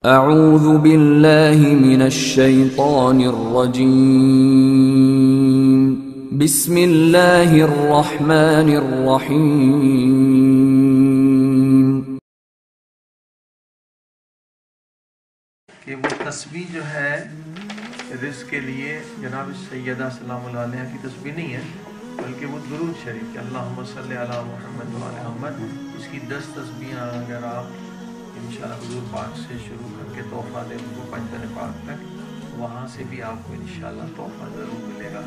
اعوذ باللہ من الشیطان الرجیم بسم اللہ الرحمن الرحیم۔ کہ وہ تسبیح جو ہے رزق کے لیے جناب سیدہ سلام اللہ علیہ کی تسبیح نہیں ہے، بلکہ وہ درود شریف کہ اللہم صلی علی محمد وعلی محمد، اس کی 10 تسبیحاں اگر آپ انشاءاللہ حضور پاک سے شروع کر کے تحفہ دیں ان کو پنجتن پاک تک، وہاں سے بھی آپ کو انشاءاللہ تحفہ ضرور ملے گا۔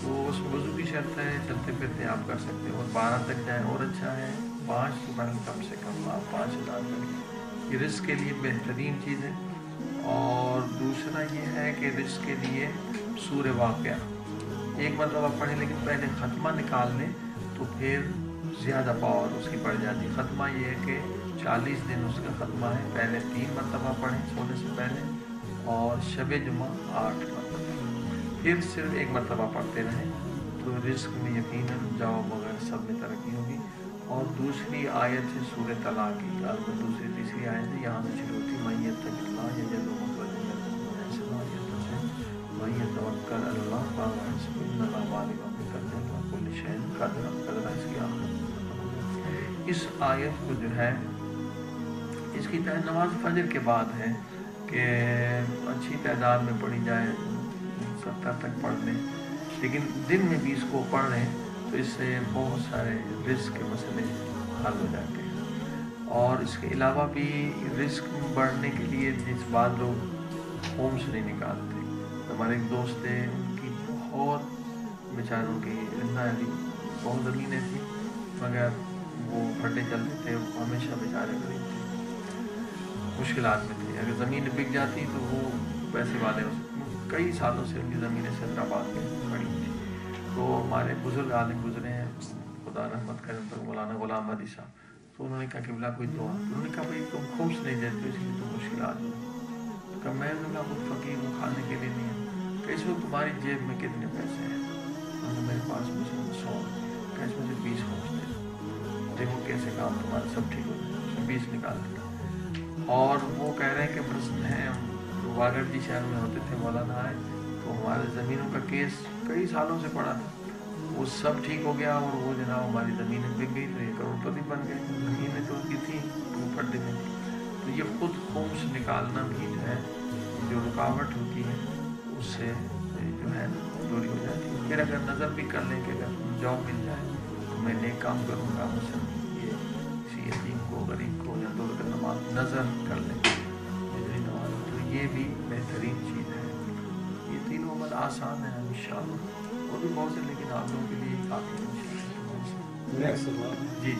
تو اس میں وضو کی شرط ہے، چلتے پھرتے آپ کر سکتے ہیں، اور 12 تک جائیں اور اچھا ہے، 5 کم سے کم آپ 5000 تک، یہ رزق کے لیے بہترین چیز ہے۔ اور دوسرا یہ ہے کہ رزق کے لیے سورہ واقعہ ایک مرتبہ پڑھیں، لیکن پہلے ختمہ نکال لیں تو پھر زیادہ پاور اس کی بڑھ جاتی ہے۔ ختمہ یہ ہے کہ 40 دن اس کا ختمہ ہے، پہلے 3 مرتبہ پڑھیں سونے سے پہلے، اور شب جمعہ 8 مرتبہ، پھر صرف 1 مرتبہ پڑھتے رہیں تو رزق میں یقیناً جواب وغیرہ سب میں ترقی ہوگی۔ اور دوسری آیت ہے سورہ طلاق کی، دوسری تیسری آیت ہے، یہاں سے شروع ہوتی میت تک اللہ یا جلو مخرج ایسے آیتوں سے میت توکل اللہ فحسب ان اللہ بالغ امرہ کل شیء قدر اس کی آخر۔ اس آیت کو جو ہے اس کی نماز فجر کے بعد ہے کہ اچھی تعداد میں پڑھی جائے، 70 تک پڑھ لیں، لیکن دن میں بھی اس کو پڑھ لیں تو اس سے بہت سارے رزق کے مسئلے حل ہو جاتے ہیں۔ اور اس کے علاوہ بھی رزق بڑھنے کے لیے جس بعد لوگ ہومس نہیں نکالتے، ہمارے ایک دوست تھے، ان کی بہت بیچاروں کی بہت زمینیں تھیں، مگر وہ پھٹے چلتے تھے، ہمیشہ بیچارے غریب تھے، مشکلات میں تھے۔ اگر زمین بک جاتی تو وہ پیسے والے ہو سکتے، کئی سالوں سے ان کی زمینیں حیدرآباد میں پڑی تھی۔ تو ہمارے بزرگ عالم گزرے ہیں، خدا رحمت کرے، مولانا غلام حدی صاحب، تو انہوں نے کہا کہ بلا کوئی دعا، انہوں نے کہا بھائی تم خمس نہیں دیتے اس لیے تو مشکلات میں، کہ میں نے کہا خود فقیر ہوں، کھانے کے لیے نہیں ہے، کہ اس وقت تمہاری جیب میں کتنے پیسے ہیں؟ انہوں نے میرے پاس مجھے 100، کہ اس میں سے 20 خمس دے دو، دیکھو کیسے کام تمہارا سب ٹھیک ہو جائے، اس میں 20 نکال دیا۔ اور وہ کہہ رہے ہیں کہ بس ہیں واگڑ جی شہر میں ہوتے تھے، مولانا آئے تو ہمارے زمینوں کا کیس کئی سالوں سے پڑا تھا، وہ سب ٹھیک ہو گیا، اور وہ جناب ہماری زمینیں بک گئی تو یہ کروڑپتی بن گئے، زمینیں تو ان کی تھیں وہ پھٹ گئی۔ تو یہ خود خمس نکالنا بھی جو ہے جو رکاوٹ ہوتی ہے اس سے جو ہے دوری ہو جاتی ہے۔ پھر اگر نظر بھی کر لیں کہ اگر جاب مل جائے تو میں نیک کام کروں گا، مثلا یہ کسی یتیم کو، غریب کو، یا 2 رکعت نماز نظر کر لیں نماز، تو یہ بھی بہترین چیز ہے۔ یہ تینوں عمل آسان ہے انشاءاللہ، اور بھی بہت سے، لیکن آپ لوگوں کے لیے کافی ہے انشاءاللہ۔ جی